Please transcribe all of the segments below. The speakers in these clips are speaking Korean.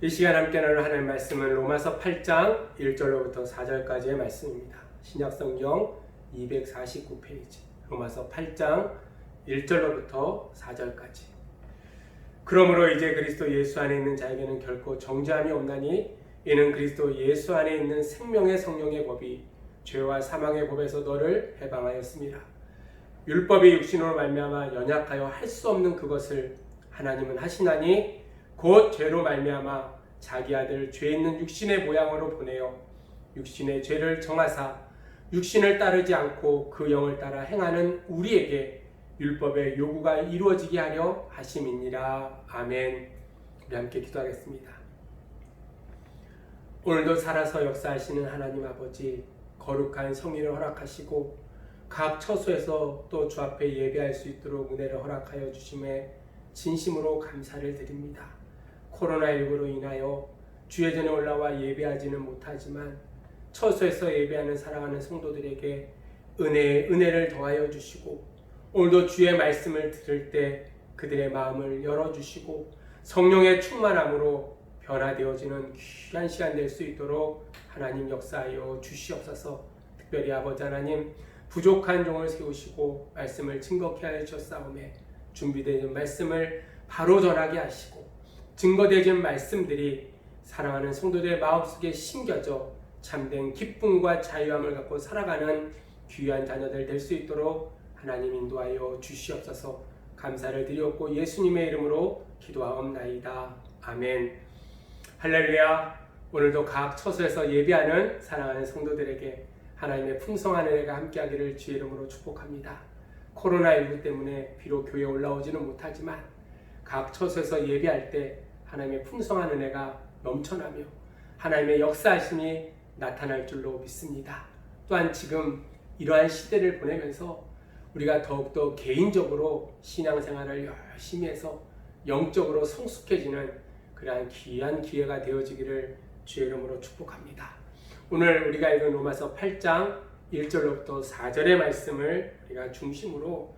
이 시간 함께 나눌 하나님의 말씀은 로마서 8장 1절로부터 4절까지의 말씀입니다. 신약성경 249페이지 로마서 8장 1절로부터 4절까지. 그러므로 이제 그리스도 예수 안에 있는 자에게는 결코 정죄함이 없나니 이는 그리스도 예수 안에 있는 생명의 성령의 법이 죄와 사망의 법에서 너를 해방하였습니다. 율법이 육신으로 말미암아 연약하여 할 수 없는 그것을 하나님은 하시나니 곧 죄로 말미암아 자기 아들 죄 있는 육신의 모양으로 보내어 육신의 죄를 정하사 육신을 따르지 않고 그 영을 따라 행하는 우리에게 율법의 요구가 이루어지게 하려 하심이니라. 아멘. 우리 함께 기도하겠습니다. 오늘도 살아서 역사하시는 하나님 아버지, 거룩한 성일을 허락하시고 각 처소에서 또 주 앞에 예배할 수 있도록 은혜를 허락하여 주심에 진심으로 감사를 드립니다. 코로나19로 인하여 주의 전에 올라와 예배하지는 못하지만 처소에서 예배하는 사랑하는 성도들에게 은혜를 더하여 주시고 오늘도 주의 말씀을 들을 때 그들의 마음을 열어주시고 성령의 충만함으로 변화되어지는 귀한 시간 될 수 있도록 하나님 역사하여 주시옵소서. 특별히 아버지 하나님, 부족한 종을 세우시고 말씀을 증거케 하여 주셨사오매 준비된 말씀을 바로 전하게 하시고 증거되어진 말씀들이 사랑하는 성도들의 마음속에 심겨져 참된 기쁨과 자유함을 갖고 살아가는 귀한 자녀들 될 수 있도록 하나님 인도하여 주시옵소서. 감사를 드리옵고 예수님의 이름으로 기도하옵나이다. 아멘. 할렐루야. 오늘도 각 처소에서 예배하는 사랑하는 성도들에게 하나님의 풍성한 은혜가 함께하기를 주의 이름으로 축복합니다. 코로나19 때문에 비록 교회에 올라오지는 못하지만 각 처소에서 예배할 때 하나님의 풍성한 은혜가 넘쳐나며 하나님의 역사하심이 나타날 줄로 믿습니다. 또한 지금 이러한 시대를 보내면서 우리가 더욱더 개인적으로 신앙생활을 열심히 해서 영적으로 성숙해지는 그러한 귀한 기회가 되어지기를 주의 이름으로 축복합니다. 오늘 우리가 읽은 로마서 8장 1절로부터 4절의 말씀을 우리가 중심으로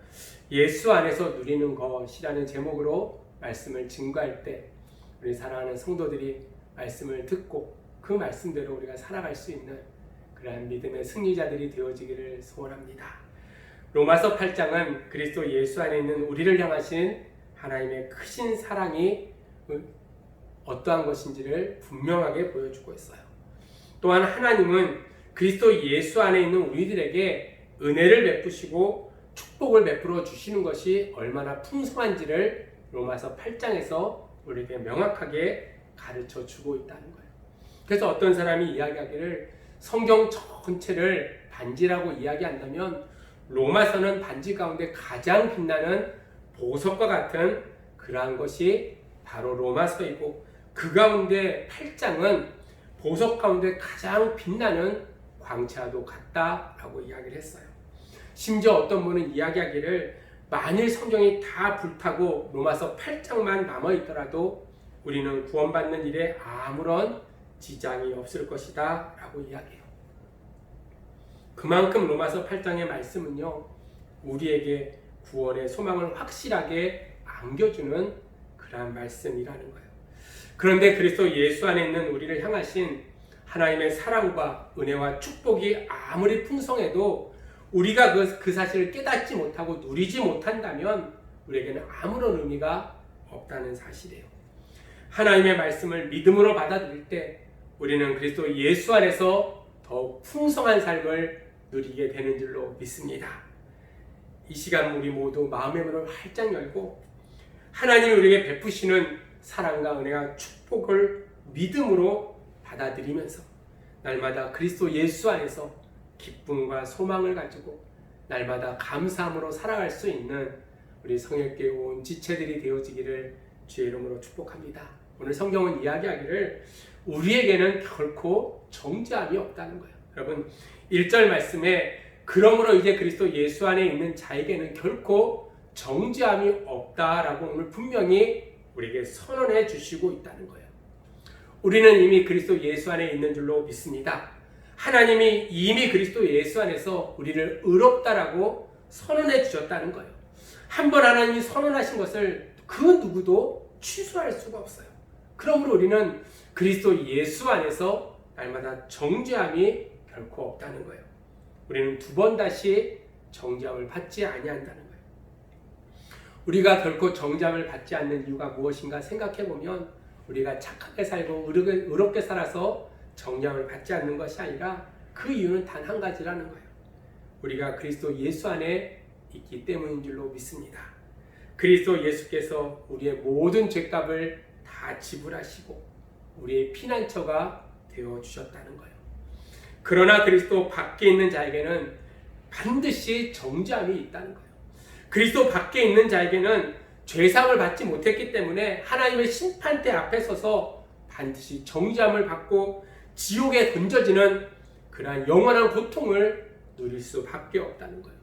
예수 안에서 누리는 것이라는 제목으로 말씀을 증거할 때 우리 사랑하는 성도들이 말씀을 듣고 그 말씀대로 우리가 살아갈 수 있는 그러한 믿음의 승리자들이 되어지기를 소원합니다. 로마서 8장은 그리스도 예수 안에 있는 우리를 향하신 하나님의 크신 사랑이 어떠한 것인지를 분명하게 보여주고 있어요. 또한 하나님은 그리스도 예수 안에 있는 우리들에게 은혜를 베푸시고 축복을 베풀어 주시는 것이 얼마나 풍성한지를 로마서 8장에서 우리에게 명확하게 가르쳐 주고 있다는 거예요. 그래서 어떤 사람이 이야기하기를 성경 전체를 반지라고 이야기한다면 로마서는 반지 가운데 가장 빛나는 보석과 같은 그러한 것이 바로 로마서이고 그 가운데 8장은 보석 가운데 가장 빛나는 광채와도 같다라고 이야기를 했어요. 심지어 어떤 분은 이야기하기를 만일 성경이 다 불타고 로마서 8장만 남아있더라도 우리는 구원받는 일에 아무런 지장이 없을 것이다 라고 이야기해요. 그만큼 로마서 8장의 말씀은요, 우리에게 구원의 소망을 확실하게 안겨주는 그러한 말씀이라는 거예요. 그런데 그리스도 예수 안에 있는 우리를 향하신 하나님의 사랑과 은혜와 축복이 아무리 풍성해도 우리가 그 사실을 깨닫지 못하고 누리지 못한다면 우리에게는 아무런 의미가 없다는 사실이에요. 하나님의 말씀을 믿음으로 받아들일 때 우리는 그리스도 예수 안에서 더욱 풍성한 삶을 누리게 되는 줄로 믿습니다. 이 시간 우리 모두 마음의 문을 활짝 열고 하나님이 우리에게 베푸시는 사랑과 은혜와 축복을 믿음으로 받아들이면서 날마다 그리스도 예수 안에서 기쁨과 소망을 가지고 날마다 감사함으로 살아갈 수 있는 우리 성역교회 온 지체들이 되어지기를 주의 이름으로 축복합니다. 오늘 성경은 이야기하기를 우리에게는 결코 정죄함이 없다는 거예요. 여러분 1절 말씀에 그러므로 이제 그리스도 예수 안에 있는 자에게는 결코 정죄함이 없다라고 오늘 분명히 우리에게 선언해 주시고 있다는 거예요. 우리는 이미 그리스도 예수 안에 있는 줄로 믿습니다. 하나님이 이미 그리스도 예수 안에서 우리를 의롭다라고 선언해 주셨다는 거예요. 한번 하나님이 선언하신 것을 그 누구도 취소할 수가 없어요. 그러므로 우리는 그리스도 예수 안에서 날마다 정죄함이 결코 없다는 거예요. 우리는 두 번 다시 정죄함을 받지 아니한다는 거예요. 우리가 결코 정죄함을 받지 않는 이유가 무엇인가 생각해 보면 우리가 착하게 살고 의롭게 살아서 정죄함을 받지 않는 것이 아니라 그 이유는 단 한 가지라는 거예요. 우리가 그리스도 예수 안에 있기 때문인 줄로 믿습니다. 그리스도 예수께서 우리의 모든 죄값을 다 지불하시고 우리의 피난처가 되어주셨다는 거예요. 그러나 그리스도 밖에 있는 자에게는 반드시 정죄함이 있다는 거예요. 그리스도 밖에 있는 자에게는 죄상을 받지 못했기 때문에 하나님의 심판대 앞에 서서 반드시 정죄함을 받고 지옥에 던져지는 그러한 영원한 고통을 누릴 수밖에 없다는 거예요.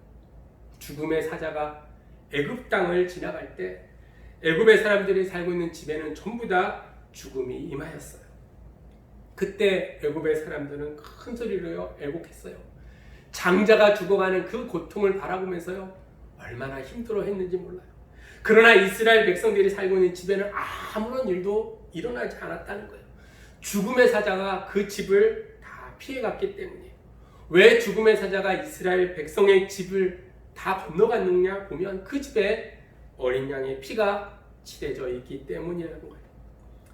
죽음의 사자가 애굽 땅을 지나갈 때 애굽의 사람들이 살고 있는 집에는 전부 다 죽음이 임하였어요. 그때 애굽의 사람들은 큰 소리로 애곡했어요. 장자가 죽어가는 그 고통을 바라보면서요, 얼마나 힘들어했는지 몰라요. 그러나 이스라엘 백성들이 살고 있는 집에는 아무런 일도 일어나지 않았다는 거예요. 죽음의 사자가 그 집을 다 피해갔기 때문이에요. 왜 죽음의 사자가 이스라엘 백성의 집을 다 건너갔느냐 보면 그 집에 어린 양의 피가 칠해져 있기 때문이라는 거예요.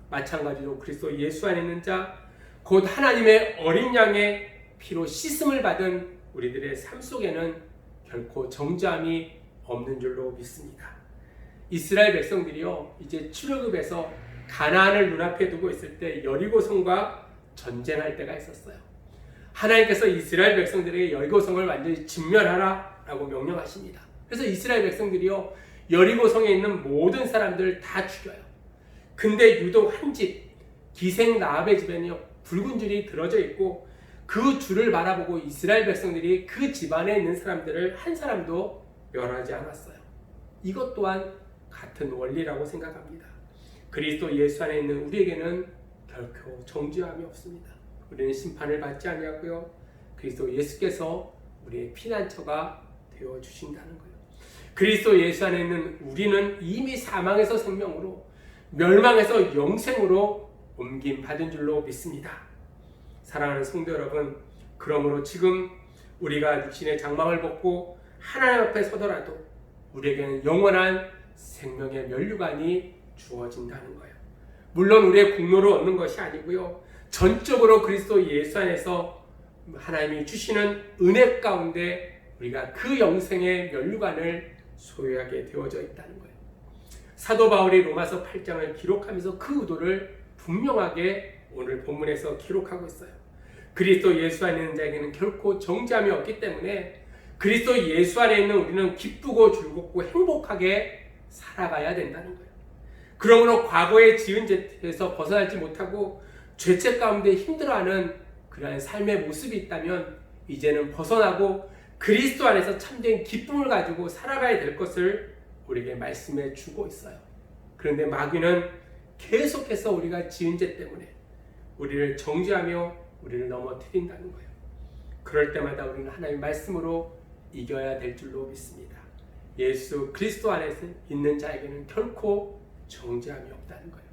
마찬가지로 그리스도 예수 안에 있는 자, 곧 하나님의 어린 양의 피로 씻음을 받은 우리들의 삶 속에는 결코 정죄함이 없는 줄로 믿습니다. 이스라엘 백성들이요, 이제 출애굽에서 가나안을 눈앞에 두고 있을 때 여리고성과 전쟁할 때가 있었어요. 하나님께서 이스라엘 백성들에게 여리고성을 완전히 진멸하라 라고 명령하십니다. 그래서 이스라엘 백성들이요, 여리고성에 있는 모든 사람들을 다 죽여요. 근데 유독 한 집, 기생 라합의 집에는요, 붉은 줄이 들어져 있고 그 줄을 바라보고 이스라엘 백성들이 그 집안에 있는 사람들을 한 사람도 멸하지 않았어요. 이것 또한 같은 원리라고 생각합니다. 그리스도 예수 안에 있는 우리에게는 결코 정죄함이 없습니다. 우리는 심판을 받지 아니하고요, 그리스도 예수께서 우리의 피난처가 되어 주신다는 거예요. 그리스도 예수 안에 있는 우리는 이미 사망에서 생명으로, 멸망에서 영생으로 옮김 받은 줄로 믿습니다. 사랑하는 성도 여러분, 그러므로 지금 우리가 육신의 장막을 벗고 하나님 앞에 서더라도 우리에게는 영원한 생명의 면류관이 주어진다는 거예요. 물론 우리의 공로를 얻는 것이 아니고요, 전적으로 그리스도 예수 안에서 하나님이 주시는 은혜 가운데 우리가 그 영생의 면류관을 소유하게 되어져 있다는 거예요. 사도 바울이 로마서 8장을 기록하면서 그 의도를 분명하게 오늘 본문에서 기록하고 있어요. 그리스도 예수 안에 있는 자에게는 결코 정죄함이 없기 때문에 그리스도 예수 안에 있는 우리는 기쁘고 즐겁고 행복하게 살아가야 된다는 거예요. 그러므로 과거에 지은 죄에서 벗어나지 못하고 죄책 가운데 힘들어하는 그러한 삶의 모습이 있다면 이제는 벗어나고 그리스도 안에서 참된 기쁨을 가지고 살아가야 될 것을 우리에게 말씀해 주고 있어요. 그런데 마귀는 계속해서 우리가 지은 죄 때문에 우리를 정죄하며 우리를 넘어뜨린다는 거예요. 그럴 때마다 우리는 하나님의 말씀으로 이겨야 될 줄로 믿습니다. 예수 그리스도 안에 있는 자에게는 결코 정죄함이 없다는 거예요.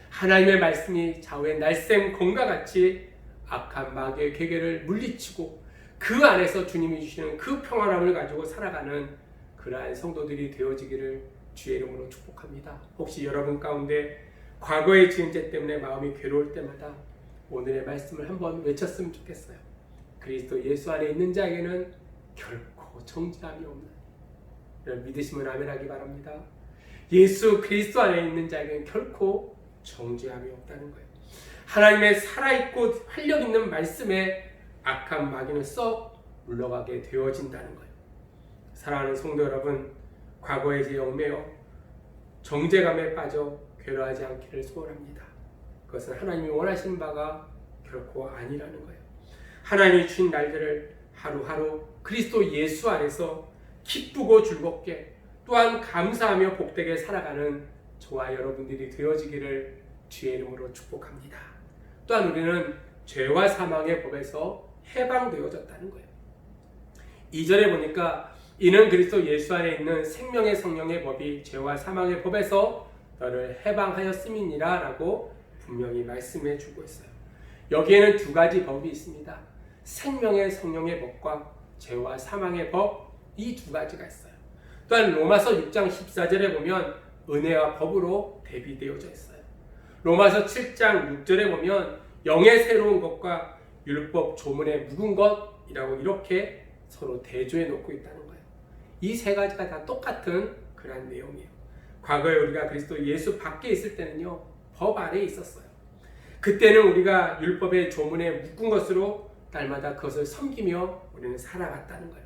하나님의 말씀이 좌우의 날쌘 검과 같이 악한 마귀의 괴계를 물리치고 그 안에서 주님이 주시는 그 평안함을 가지고 살아가는 그러한 성도들이 되어지기를 주의 이름으로 축복합니다. 혹시 여러분 가운데 과거의 지은 죄 때문에 마음이 괴로울 때마다 오늘의 말씀을 한번 외쳤으면 좋겠어요. 그리스도 예수 안에 있는 자에게는 결코 정죄함이 없는, 이런 믿으시면 아멘하기 바랍니다. 예수 그리스도 안에 있는 자에게는 결코 정죄함이 없다는 거예요. 하나님의 살아있고 활력있는 말씀에 악한 마귀는 썩 물러가게 되어진다는 거예요. 사랑하는 성도 여러분, 과거의 죄에 얽매여 정죄감에 빠져 괴로워하지 않기를 소원합니다. 그것은 하나님이 원하시는 바가 결코 아니라는 거예요. 하나님이 주신 날들을 하루하루 그리스도 예수 안에서 기쁘고 즐겁게 또한 감사하며 복되게 살아가는 저와 여러분들이 되어지기를 주의 이름으로 축복합니다. 또한 우리는 죄와 사망의 법에서 해방되어졌다는 거예요. 2절에 보니까 이는 그리스도 예수 안에 있는 생명의 성령의 법이 죄와 사망의 법에서 너를 해방하였음이니라 라고 분명히 말씀해 주고 있어요. 여기에는 두 가지 법이 있습니다. 생명의 성령의 법과 죄와 사망의 법, 이 두 가지가 있어요. 또한 로마서 6장 14절에 보면 은혜와 법으로 대비되어져 있어요. 로마서 7장 6절에 보면 영의 새로운 것과 율법 조문의 묵은 것이라고 이렇게 서로 대조해 놓고 있다는 거예요. 이 세 가지가 다 똑같은 그런 내용이에요. 과거에 우리가 그리스도 예수 밖에 있을 때는요, 법 아래에 있었어요. 그때는 우리가 율법의 조문에 묶은 것으로 날마다 그것을 섬기며 우리는 살아갔다는 거예요.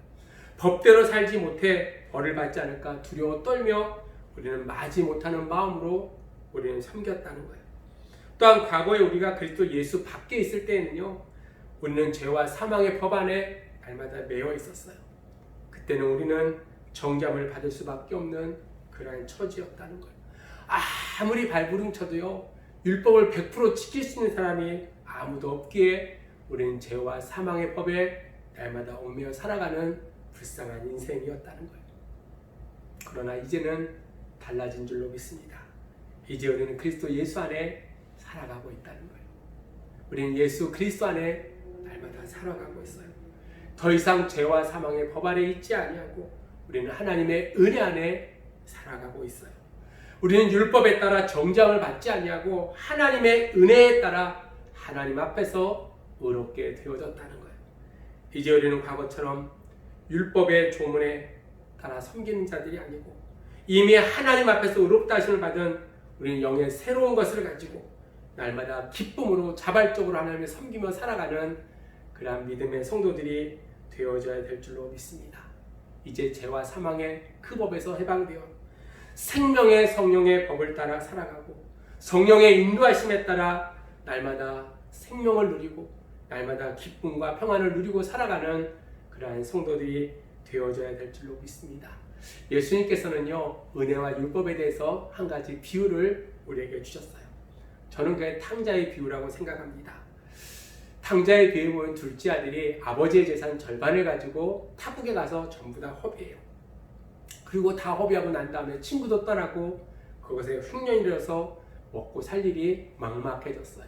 법대로 살지 못해 벌을 받지 않을까 두려워 떨며 우리는 마지 못하는 마음으로 우리는 섬겼다는 거예요. 또한 과거에 우리가 그리스도 예수 밖에 있을 때에는요, 우리는 죄와 사망의 법 안에 날마다 매여 있었어요. 그때는 우리는 정죄함을 받을 수밖에 없는 그러한 처지였다는 거예요. 아무리 발부름 쳐도요, 율법을 100% 지킬 수 있는 사람이 아무도 없기에 우리는 죄와 사망의 법에 날마다 얽매여 살아가는 불쌍한 인생이었다는 거예요. 그러나 이제는 달라진 줄로 믿습니다. 이제 우리는 그리스도 예수 안에 살아가고 있다는 거예요. 우리는 예수 그리스도 안에 날마다 살아가고 있어요. 더 이상 죄와 사망의 법 아래 있지 아니하고 우리는 하나님의 은혜 안에 살아가고 있어요. 우리는 율법에 따라 정죄함을 받지 아니하고 하나님의 은혜에 따라 하나님 앞에서 의롭게 되어졌다는 거예요. 이제 우리는 과거처럼 율법의 조문에 따라 섬기는 자들이 아니고 이미 하나님 앞에서 의롭다 하심을 받은 우리는 영의 새로운 것을 가지고 날마다 기쁨으로 자발적으로 하나님을 섬기며 살아가는 그러한 믿음의 성도들이 되어져야 될 줄로 믿습니다. 이제 죄와 사망의 그 법에서 해방되어 생명의 성령의 법을 따라 살아가고 성령의 인도하심에 따라 날마다 생명을 누리고 날마다 기쁨과 평안을 누리고 살아가는 그러한 성도들이 되어져야 될 줄로 믿습니다. 예수님께서는요, 은혜와 율법에 대해서 한 가지 비유를 우리에게 주셨어요. 저는 그게 탕자의 비유라고 생각합니다. 탕자의 비유에 보면 둘째 아들이 아버지의 재산 절반을 가지고 타국에 가서 전부 다 허비해요. 그리고 다 허비하고 난 다음에 친구도 떠나고 그것에 흉년이 들어서 먹고 살 일이 막막해졌어요.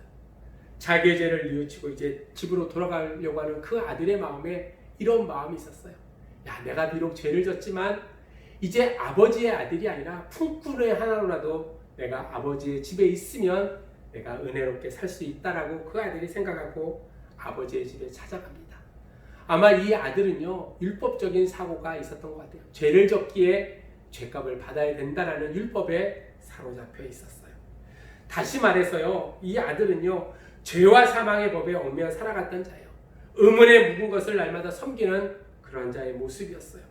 자기의 죄를 뉘우치고 이제 집으로 돌아가려고 하는 그 아들의 마음에 이런 마음이 있었어요. 야, 내가 비록 죄를 졌지만 이제 아버지의 아들이 아니라 품꾼의 하나로라도 내가 아버지의 집에 있으면 내가 은혜롭게 살 수 있다라고 그 아들이 생각하고 아버지의 집에 찾아갑니다. 아마 이 아들은요, 율법적인 사고가 있었던 것 같아요. 죄를 졌기에 죄값을 받아야 된다라는 율법에 사로잡혀 있었어요. 다시 말해서요, 이 아들은요, 죄와 사망의 법에 얽매여 살아갔던 자예요. 의문에 묵은 것을 날마다 섬기는 그런 자의 모습이었어요.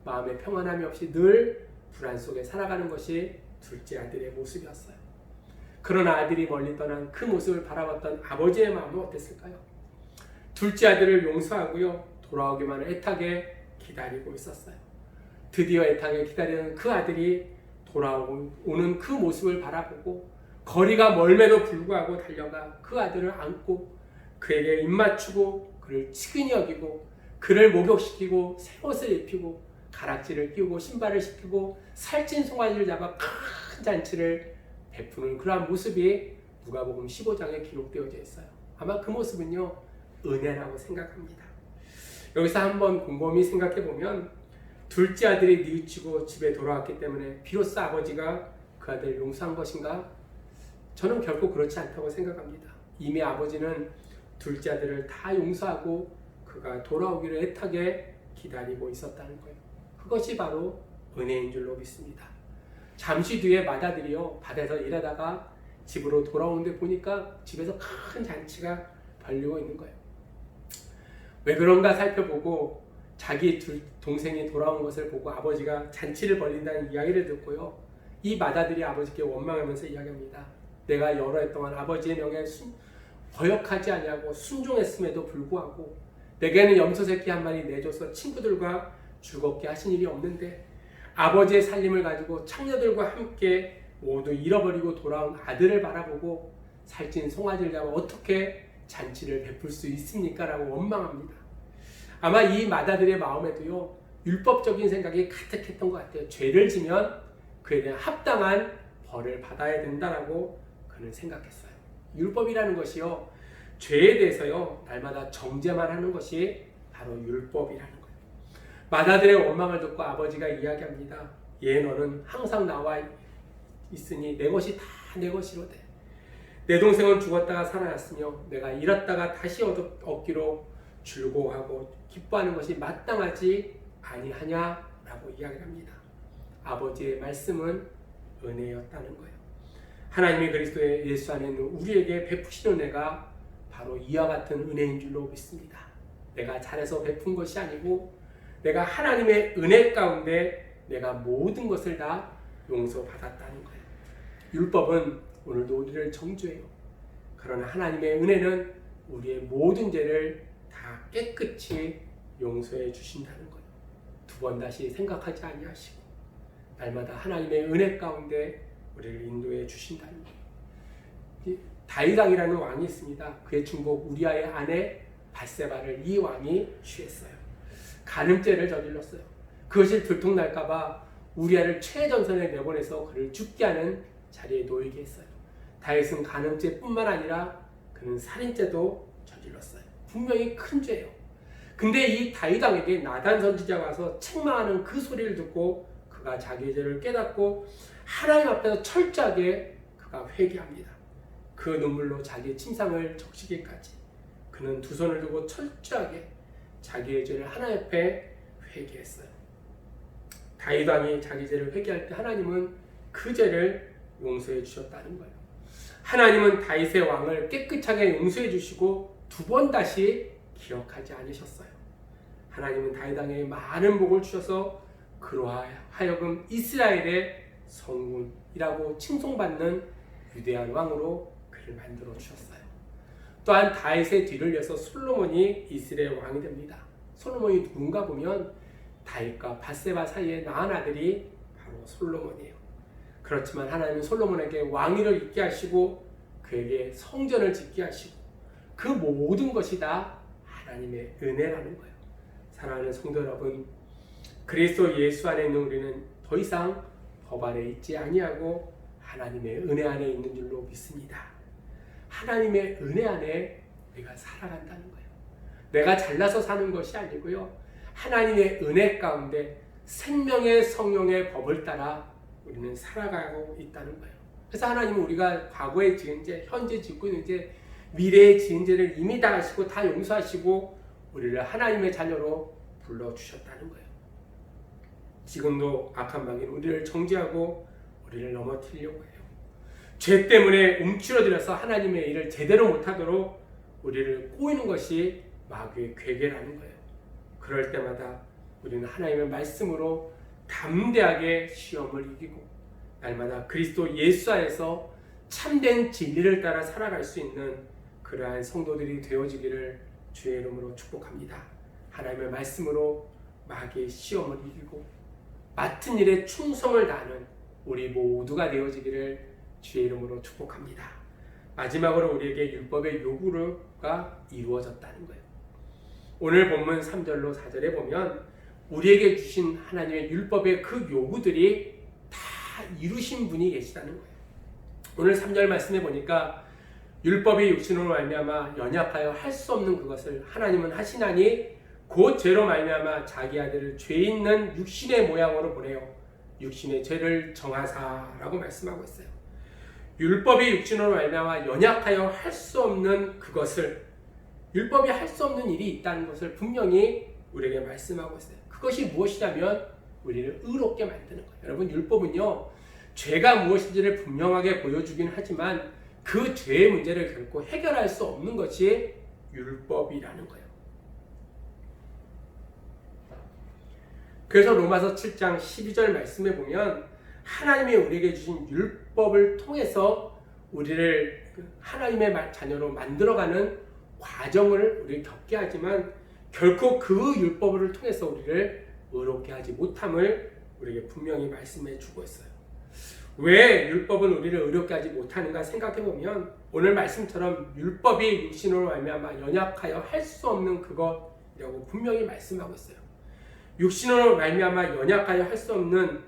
마음에 평안함이 없이 늘 불안 속에 살아가는 것이 둘째 아들의 모습이었어요. 그러나 아들이 멀리 떠난 그 모습을 바라봤던 아버지의 마음은 어땠을까요? 둘째 아들을 용서하고요, 돌아오기만 애타게 기다리고 있었어요. 드디어 애타게 기다리는 그 아들이 돌아오는 그 모습을 바라보고 거리가 멀매도 불구하고 달려가 그 아들을 안고 그에게 입맞추고 그를 치근히 여기고 그를 목욕시키고 새 옷을 입히고 가락지를 끼우고 신발을 시키고 살찐 송아지를 잡아 큰 잔치를 베푸는 그러한 모습이 누가복음 15장에 기록되어져 있어요. 아마 그 모습은요, 은혜라고 생각합니다. 여기서 한번 곰곰이 생각해 보면 둘째 아들이 뉘우치고 집에 돌아왔기 때문에 비로소 아버지가 그 아들을 용서한 것인가? 저는 결코 그렇지 않다고 생각합니다. 이미 아버지는 둘째 아들을 다 용서하고 그가 돌아오기를 애타게 기다리고 있었다는 거예요. 그것이 바로 은혜인 줄로 믿습니다. 잠시 뒤에 맏아들이요, 바다에서 일하다가 집으로 돌아오는데 보니까 집에서 큰 잔치가 벌리고 있는 거예요. 왜 그런가 살펴보고 자기 동생이 돌아온 것을 보고 아버지가 잔치를 벌린다는 이야기를 듣고요, 이 맏아들이 아버지께 원망하면서 이야기합니다. 내가 여러 해 동안 아버지의 명에 거역하지 아니하고 순종했음에도 불구하고 내게는 염소 새끼 한 마리 내줘서 친구들과 즐겁게 하신 일이 없는데 아버지의 살림을 가지고 창녀들과 함께 모두 잃어버리고 돌아온 아들을 바라보고 살찐 송아지를 잡아 어떻게 잔치를 베풀 수 있습니까? 라고 원망합니다. 아마 이 맏아들의 마음에도요, 율법적인 생각이 가득했던 것 같아요. 죄를 지면 그에 대한 합당한 벌을 받아야 된다라고 그는 생각했어요. 율법이라는 것이요, 죄에 대해서요 날마다 정죄만 하는 것이 바로 율법이라는 거예요. 맏아들의 원망을 듣고 아버지가 이야기합니다. 얘 너는 항상 나와 있으니 내 것이 다 내 것이로되 내 동생은 죽었다가 살아났으며 내가 잃었다가 다시 얻기로 즐거워하고 기뻐하는 것이 마땅하지 아니하냐라고 이야기합니다. 아버지의 말씀은 은혜였다는 거예요. 하나님이 그리스도의 예수 안에 있는 우리에게 베푸시는 은혜가 바로 이와 같은 은혜인 줄로 믿습니다. 내가 잘해서 베푼 것이 아니고 내가 하나님의 은혜 가운데 내가 모든 것을 다 용서받았다는 거예요. 율법은 오늘도 우리를 정죄해요. 그러나 하나님의 은혜는 우리의 모든 죄를 다 깨끗이 용서해 주신다는 거예요. 두 번 다시 생각하지 아니하시고 날마다 하나님의 은혜 가운데 우리를 인도해 주신다는 거예요. 다윗 왕이라는 왕이 있습니다. 그의 충복 우리아의 아내 밧세바를 이 왕이 취했어요. 간음죄를 저질렀어요. 그것이 들통날까봐 우리아를 최전선에 내보내서 그를 죽게 하는 자리에 놓이게 했어요. 다윗은 간음죄뿐만 아니라 그는 살인죄도 저질렀어요. 분명히 큰 죄예요. 근데 이 다윗 왕에게 나단 선지자가 와서 책망하는 그 소리를 듣고 그가 자기의 죄를 깨닫고 하나님 앞에서 철저하게 그가 회개합니다. 그 눈물로 자기의 침상을 적시기까지 그는 두 손을 들고 철저하게 자기의 죄를 하나님 앞에 회개했어요. 다윗 왕이 자기 죄를 회개할 때 하나님은 그 죄를 용서해 주셨다는 거예요. 하나님은 다윗의 왕을 깨끗하게 용서해 주시고 두 번 다시 기억하지 않으셨어요. 하나님은 다윗 왕에게 많은 복을 주셔서 그로 하여금 이스라엘의 성군이라고 칭송받는 위대한 왕으로 그를 만들어 주셨어요. 또한 다윗의 뒤를 이어서 솔로몬이 이스라엘 왕이 됩니다. 솔로몬이 누군가 보면 다윗과 밧세바 사이에 낳은 아들이 바로 솔로몬이에요. 그렇지만 하나님은 솔로몬에게 왕위를 있게 하시고 그에게 성전을 짓게 하시고 그 모든 것이 다 하나님의 은혜라는 거예요. 사랑하는 성도 여러분, 그리스도 예수 안에 있는 우리는 더 이상 법 아래 있지 아니하고 하나님의 은혜 안에 있는 줄로 믿습니다. 하나님의 은혜 안에 우리가 살아간다는 거예요. 내가 잘나서 사는 것이 아니고요. 하나님의 은혜 가운데 생명의 성령의 법을 따라 우리는 살아가고 있다는 거예요. 그래서 하나님은 우리가 과거에 지은 죄, 현재 짓고 있는 죄, 미래에 지은 죄를 이미 다 하시고 다 용서하시고 우리를 하나님의 자녀로 불러주셨다는 거예요. 지금도 악한 마귀는 우리를 정죄하고 우리를 넘어뜨리려고 해요. 죄 때문에 움츠러들어서 하나님의 일을 제대로 못하도록 우리를 꼬이는 것이 마귀의 괴계라는 거예요. 그럴 때마다 우리는 하나님의 말씀으로 담대하게 시험을 이기고 날마다 그리스도 예수 안에서 참된 진리를 따라 살아갈 수 있는 그러한 성도들이 되어지기를 주의 이름으로 축복합니다. 하나님의 말씀으로 마귀의 시험을 이기고 맡은 일에 충성을 다하는 우리 모두가 되어지기를 주의 이름으로 축복합니다. 마지막으로 우리에게 율법의 요구가 이루어졌다는 거예요. 오늘 본문 3절로 4절에 보면 우리에게 주신 하나님의 율법의 그 요구들이 다 이루신 분이 계시다는 거예요. 오늘 3절 말씀해 보니까 율법이 육신으로 말미암아 연약하여 할 수 없는 그것을 하나님은 하시나니 곧 죄로 말미암아 자기 아들을 죄 있는 육신의 모양으로 보내어 육신의 죄를 정하사라고 말씀하고 있어요. 율법이 육신으로 말미암아 연약하여 할 수 없는 그것을, 율법이 할 수 없는 일이 있다는 것을 분명히 우리에게 말씀하고 있어요. 그것이 무엇이냐면 우리를 의롭게 만드는 거예요. 여러분, 율법은요 죄가 무엇인지를 분명하게 보여주긴 하지만 그 죄의 문제를 결코 해결할 수 없는 것이 율법이라는 거예요. 그래서 로마서 7장 12절 말씀에 보면 하나님이 우리에게 주신 율법을 통해서 우리를 하나님의 자녀로 만들어가는 과정을 우리 겪게 하지만 결코 그 율법을 통해서 우리를 의롭게 하지 못함을 우리에게 분명히 말씀해 주고 있어요. 왜 율법은 우리를 의롭게 하지 못하는가 생각해 보면 오늘 말씀처럼 율법이 육신으로 말미암아 연약하여 할 수 없는 그것이라고 분명히 말씀하고 있어요. 육신으로 말미암아 연약하여 할 수 없는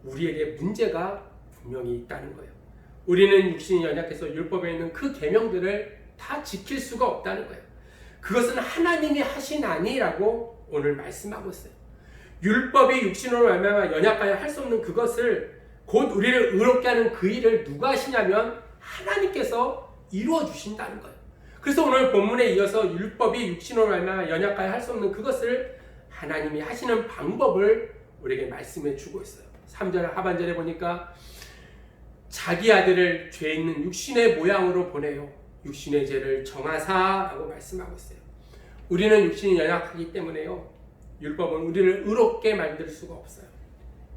우리에게 문제가 분명히 있다는 거예요. 우리는 육신이 연약해서 율법에 있는 그 계명들을 다 지킬 수가 없다는 거예요. 그것은 하나님이 하시나니라고 오늘 말씀하고 있어요. 율법이 육신으로 말미암아 연약하여 할 수 없는 그것을 곧 우리를 의롭게 하는 그 일을 누가 하시냐면 하나님께서 이루어 주신다는 거예요. 그래서 오늘 본문에 이어서 율법이 육신으로 말미암아 연약하여 할 수 없는 그것을 하나님이 하시는 방법을 우리에게 말씀해 주고 있어요. 3절 하반절에 보니까 자기 아들을 죄 있는 육신의 모양으로 보내요. 육신의 죄를 정하사라고 말씀하고 있어요. 우리는 육신이 연약하기 때문에요. 율법은 우리를 의롭게 만들 수가 없어요.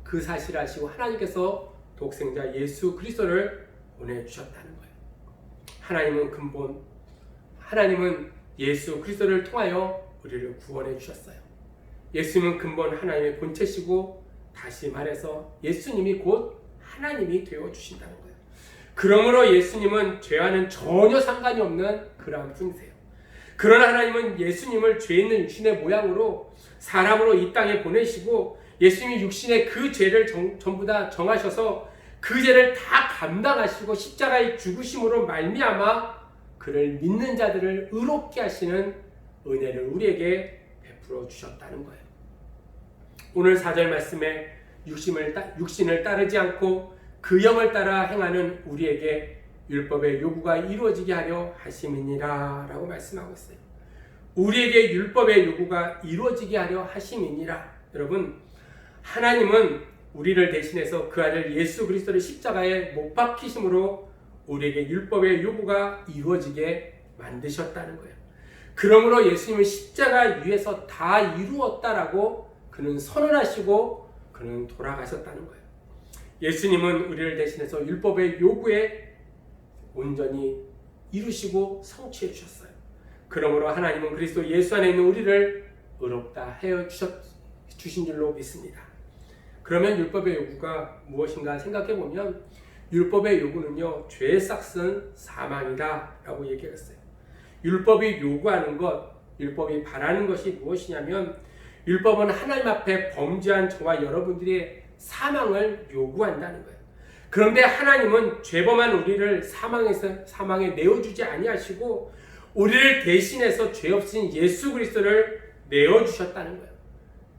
그 사실을 아시고 하나님께서 독생자 예수 그리스도를 보내주셨다는 거예요. 하나님은 근본, 하나님은 예수 그리스도를 통하여 우리를 구원해 주셨어요. 예수님은 근본 하나님의 본체시고 다시 말해서 예수님이 곧 하나님이 되어주신다는 거예요. 그러므로 예수님은 죄와는 전혀 상관이 없는 그러한 분이세요. 그러나 하나님은 예수님을 죄 있는 육신의 모양으로 사람으로 이 땅에 보내시고 예수님이 육신의 그 죄를 전부 다 정하셔서 그 죄를 다 감당하시고 십자가의 죽으심으로 말미암아 그를 믿는 자들을 의롭게 하시는 은혜를 우리에게 베풀어 주셨다는 거예요. 오늘 4절 말씀에 육신을 따르지 않고 그 영을 따라 행하는 우리에게 율법의 요구가 이루어지게 하려 하심이니라 라고 말씀하고 있어요. 우리에게 율법의 요구가 이루어지게 하려 하심이니라. 여러분, 하나님은 우리를 대신해서 그 아들 예수 그리스도를 십자가에 못 박히심으로 우리에게 율법의 요구가 이루어지게 만드셨다는 거예요. 그러므로 예수님은 십자가 위에서 다 이루었다라고 그는 선언하시고 그는 돌아가셨다는 거예요. 예수님은 우리를 대신해서 율법의 요구에 온전히 이루시고 성취해 주셨어요. 그러므로 하나님은 그리스도 예수 안에 있는 우리를 의롭다 하여 주신 줄로 믿습니다. 그러면 율법의 요구가 무엇인가 생각해 보면 율법의 요구는요, 죄의 싹은 사망이다 라고 얘기했어요. 율법이 요구하는 것, 율법이 바라는 것이 무엇이냐면 율법은 하나님 앞에 범죄한 저와 여러분들의 사망을 요구한다는 거예요. 그런데 하나님은 죄범한 우리를 사망에 내어주지 아니하시고 우리를 대신해서 죄 없으신 예수 그리스도를 내어주셨다는 거예요.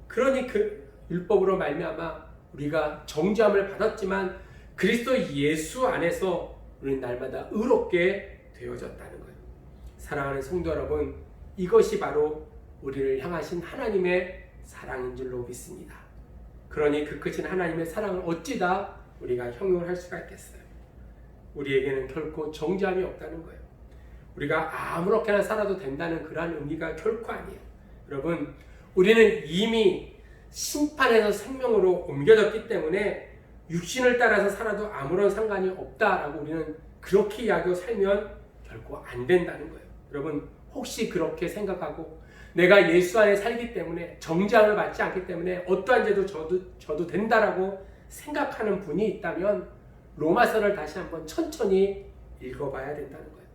그러니 그 율법으로 말미암아 우리가 정죄함을 받았지만 그리스도 예수 안에서 우리는 날마다 의롭게 되어졌다는 거예요. 사랑하는 성도 여러분, 이것이 바로 우리를 향하신 하나님의 사랑인 줄로 믿습니다. 그러니 그 크신 하나님의 사랑을 어찌다 우리가 형용할 수가 있겠어요. 우리에게는 결코 정죄함이 없다는 거예요. 우리가 아무렇게나 살아도 된다는 그러한 의미가 결코 아니에요. 여러분, 우리는 이미 심판에서 생명으로 옮겨졌기 때문에 육신을 따라서 살아도 아무런 상관이 없다라고 우리는 그렇게 이야기하고 살면 결코 안 된다는 거예요. 여러분, 혹시 그렇게 생각하고 내가 예수 안에 살기 때문에 정죄함을 받지 않기 때문에 어떠한 죄도 져도 된다라고 생각하는 분이 있다면 로마서를 다시 한번 천천히 읽어봐야 된다는 거예요.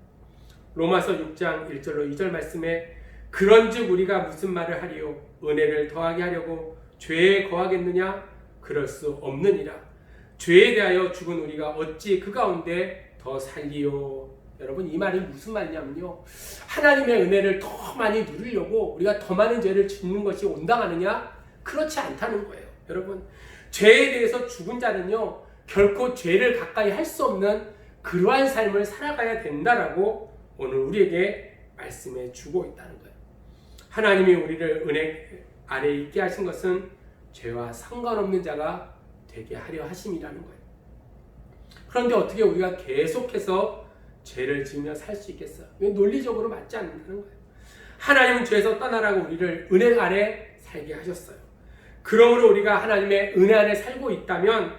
로마서 6장 1절로 2절 말씀에 그런즉 우리가 무슨 말을 하리요? 은혜를 더하게 하려고 죄에 거하겠느냐? 그럴 수 없느니라. 죄에 대하여 죽은 우리가 어찌 그 가운데 더 살리요? 여러분, 이 말이 무슨 말이냐면요, 하나님의 은혜를 더 많이 누리려고 우리가 더 많은 죄를 짓는 것이 온당하느냐? 그렇지 않다는 거예요. 여러분, 죄에 대해서 죽은 자는요 결코 죄를 가까이 할 수 없는 그러한 삶을 살아가야 된다라고 오늘 우리에게 말씀해 주고 있다는 거예요. 하나님이 우리를 은혜 아래 있게 하신 것은 죄와 상관없는 자가 되게 하려 하심이라는 거예요. 그런데 어떻게 우리가 계속해서 죄를 지으며 살 수 있겠어요? 이건 논리적으로 맞지 않는다는 거예요. 하나님은 죄에서 떠나라고 우리를 은혜 아래 살게 하셨어요. 그러므로 우리가 하나님의 은혜 안에 살고 있다면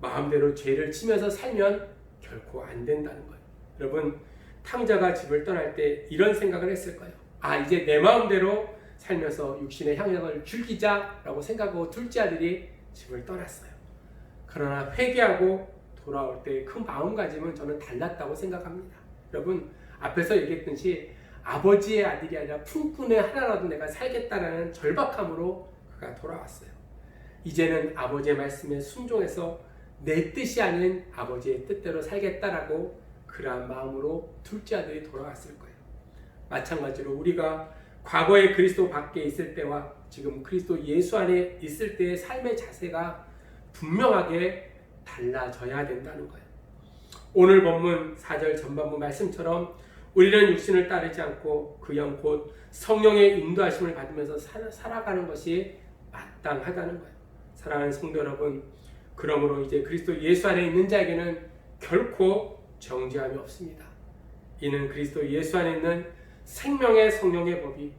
마음대로 죄를 지면서 살면 결코 안 된다는 거예요. 여러분, 탕자가 집을 떠날 때 이런 생각을 했을 거예요. 아, 이제 내 마음대로 살면서 육신의 향락을 즐기자라고 생각하고 둘째 아들이 집을 떠났어요. 그러나 회개하고 돌아올 때 그 마음가짐은 저는 달랐다고 생각합니다. 여러분, 앞에서 얘기했듯이 아버지의 아들이 아니라 품꾼의 하나라도 내가 살겠다라는 절박함으로 그가 돌아왔어요. 이제는 아버지의 말씀에 순종해서 내 뜻이 아닌 아버지의 뜻대로 살겠다라고 그러한 마음으로 둘째 아들이 돌아왔을 거예요. 마찬가지로 우리가 과거에 그리스도 밖에 있을 때와 지금 그리스도 예수 안에 있을 때의 삶의 자세가 분명하게 달라져야 된다는 거예요. 오늘 본문 4절 전반부 말씀처럼 우리는 육신을 따르지 않고 그 영 곧 성령의 인도하심을 받으면서 살아가는 것이 마땅하다는 거예요. 사랑하는 성도 여러분, 그러므로 이제 그리스도 예수 안에 있는 자에게는 결코 정죄함이 없습니다. 이는 그리스도 예수 안에 있는 생명의 성령의 법이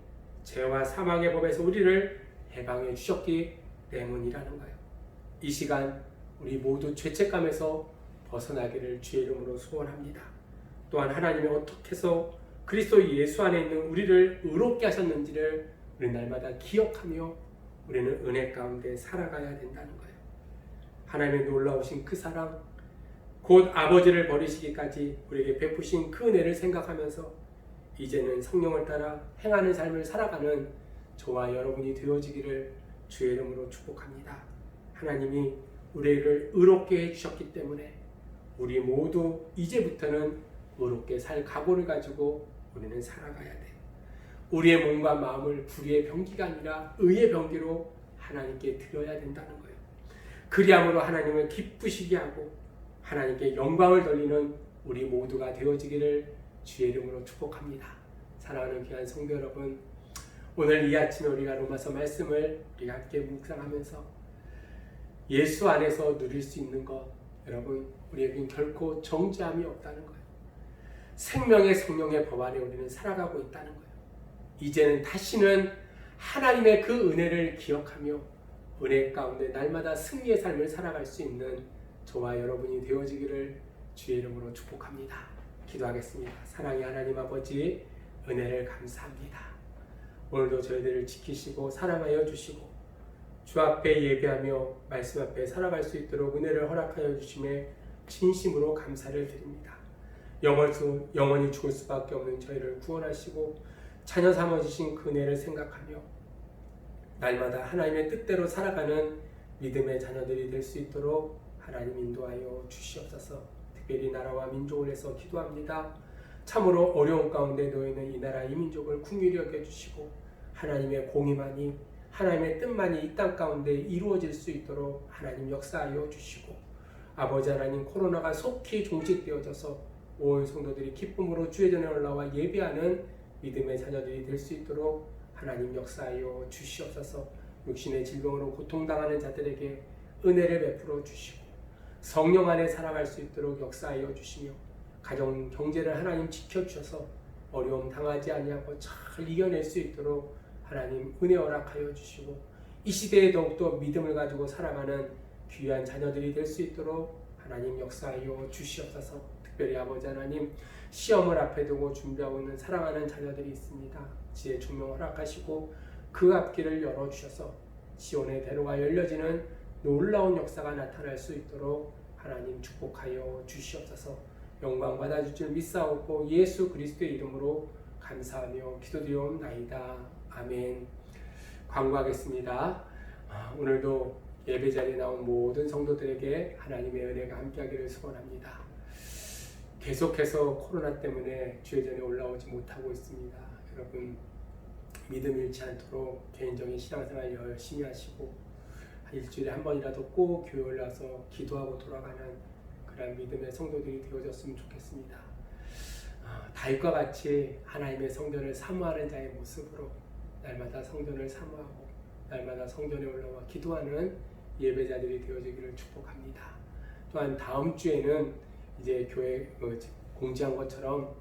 죄와 사망의 법에서 우리를 해방해 주셨기 때문이라는 거예요. 이 시간 우리 모두 죄책감에서 벗어나기를 주의 이름으로 소원합니다. 또한 하나님이 어떻게 해서 그리스도 예수 안에 있는 우리를 의롭게 하셨는지를 우리 날마다 기억하며 우리는 은혜 가운데 살아가야 된다는 거예요. 하나님의 놀라우신 그 사랑, 곧 아버지를 버리시기까지 우리에게 베푸신 그 은혜를 생각하면서 이제는 성령을 따라 행하는 삶을 살아가는 저와 여러분이 되어지기를 주의 이름으로 축복합니다. 하나님이 우리를 의롭게 해주셨기 때문에 우리 모두 이제부터는 의롭게 살 각오를 가지고 우리는 살아가야 돼요. 우리의 몸과 마음을 불의의 병기가 아니라 의의 병기로 하나님께 드려야 된다는 거예요. 그리함으로 하나님을 기쁘시게 하고 하나님께 영광을 돌리는 우리 모두가 되어지기를 주의 이름으로 축복합니다. 사랑하는 귀한 성도 여러분, 오늘 이 아침에 우리가 로마서 말씀을 우리가 함께 묵상하면서 예수 안에서 누릴 수 있는 것, 여러분, 우리에겐 결코 정죄함이 없다는 거예요. 생명의 성령의 법 안에 우리는 살아가고 있다는 거예요. 이제는 다시는 하나님의 그 은혜를 기억하며 은혜 가운데 날마다 승리의 삶을 살아갈 수 있는 저와 여러분이 되어지기를 주의 이름으로 축복합니다. 기도하겠습니다. 사랑의 하나님 아버지, 은혜를 감사합니다. 오늘도 저희들을 지키시고 사랑하여 주시고 주 앞에 예배하며 말씀 앞에 살아갈 수 있도록 은혜를 허락하여 주심에 진심으로 감사를 드립니다. 영원히 죽을 수밖에 없는 저희를 구원하시고 자녀 삼아주신 그 은혜를 생각하며 날마다 하나님의 뜻대로 살아가는 믿음의 자녀들이 될 수 있도록 하나님 인도하여 주시옵소서. 특별히 나라와 민족을 위해서 기도합니다. 참으로 어려운 가운데 놓여있는 이 나라 이 민족을 긍휼히 여겨주시고 하나님의 공의만이 하나님의 뜻만이 이 땅 가운데 이루어질 수 있도록 하나님 역사하여 주시고 아버지 하나님, 코로나가 속히 종식되어져서 온 성도들이 기쁨으로 주의 전에 올라와 예배하는 믿음의 자녀들이 될 수 있도록 하나님 역사하여 주시옵소서. 육신의 질병으로 고통당하는 자들에게 은혜를 베풀어 주시고 성령 안에 살아갈 수 있도록 역사하여 주시며 가정 경제를 하나님 지켜주셔서 어려움 당하지 아니하고 잘 이겨낼 수 있도록 하나님 은혜 허락하여 주시고 이 시대에 더욱더 믿음을 가지고 살아가는 귀한 자녀들이 될 수 있도록 하나님 역사하여 주시옵소서. 특별히 아버지 하나님, 시험을 앞에 두고 준비하고 있는 사랑하는 자녀들이 있습니다. 지혜 총명 허락하시고 그 앞길을 열어주셔서 시온의 대로가 열려지는 놀라운 역사가 나타날 수 있도록 하나님 축복하여 주시옵소서. 영광 받아줄 줄 믿사옵고 예수 그리스도의 이름으로 감사하며 기도드리옵나이다. 아멘. 광고하겠습니다. 오늘도 예배 자리에 나온 모든 성도들에게 하나님의 은혜가 함께하기를 소원합니다. 계속해서 코로나 때문에 주의 전에 올라오지 못하고 있습니다. 여러분, 믿음 잃지 않도록 개인적인 신앙생활 열심히 하시고 일주일에 한 번이라도 꼭 교회 올라서 기도하고 돌아가는 그런 믿음의 성도들이 되어졌으면 좋겠습니다. 다윗과 같이 하나님의 성전을 사모하는 자의 모습으로 날마다 성전을 사모하고 날마다 성전에 올라와 기도하는 예배자들이 되어지기를 축복합니다. 또한 다음 주에는 이제 교회 공지한 것처럼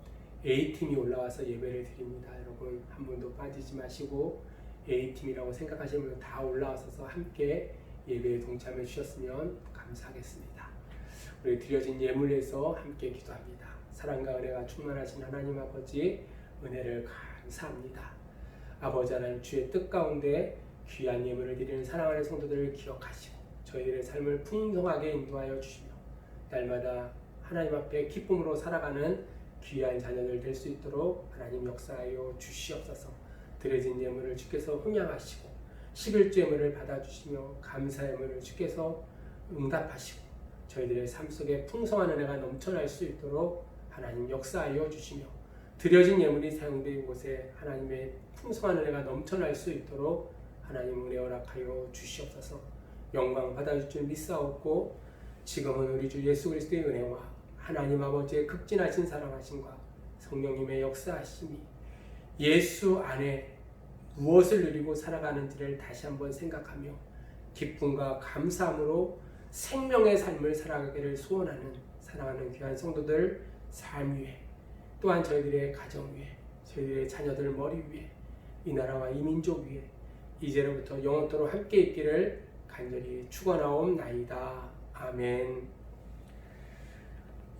A팀이 올라와서 예배를 드립니다. 여러분, 한 분도 빠지지 마시고 A팀이라고 생각하시는 분들 다 올라와서 함께 예배에 동참해 주셨으면 감사하겠습니다. 우리 드려진 예물에서 함께 기도합니다. 사랑과 은혜가 충만하신 하나님 아버지, 은혜를 감사합니다. 아버지 하나님, 주의 뜻 가운데 귀한 예물을 드리는 사랑하는 성도들을 기억하시고 저희들의 삶을 풍성하게 인도하여 주시며 날마다 하나님 앞에 기쁨으로 살아가는 귀한 자녀들 될 수 있도록 하나님 역사하여 주시옵소서. 드려진 예물을 주께서 흥양하시고 11주 예물을 받아주시며 감사 예물을 주께서 응답하시고 저희들의 삶 속에 풍성한 은혜가 넘쳐날 수 있도록 하나님 역사하여 주시며 드려진 예물이 사용된 곳에 하나님의 풍성한 은혜가 넘쳐날 수 있도록 하나님 은혜 허락하여 주시옵소서. 영광 받아줄 줄 믿사옵고 지금은 우리 주 예수 그리스도의 은혜와 하나님 아버지의 극진하신 사랑하심과 성령님의 역사하심이 예수 안에 무엇을 누리고 살아가는지를 다시 한번 생각하며 기쁨과 감사함으로 생명의 삶을 살아가기를 소원하는 사랑하는 귀한 성도들 삶 위에 또한 저희들의 가정 위에 저희들의 자녀들 머리 위에 이 나라와 이 민족 위에 이제로부터 영원토록 함께 있기를 간절히 축원하옵나이다. 아멘.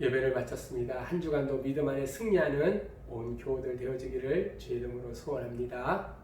예배를 마쳤습니다. 한 주간도 믿음 안에 승리하는 온 교우들 되어지기를 주의 이름으로 소원합니다.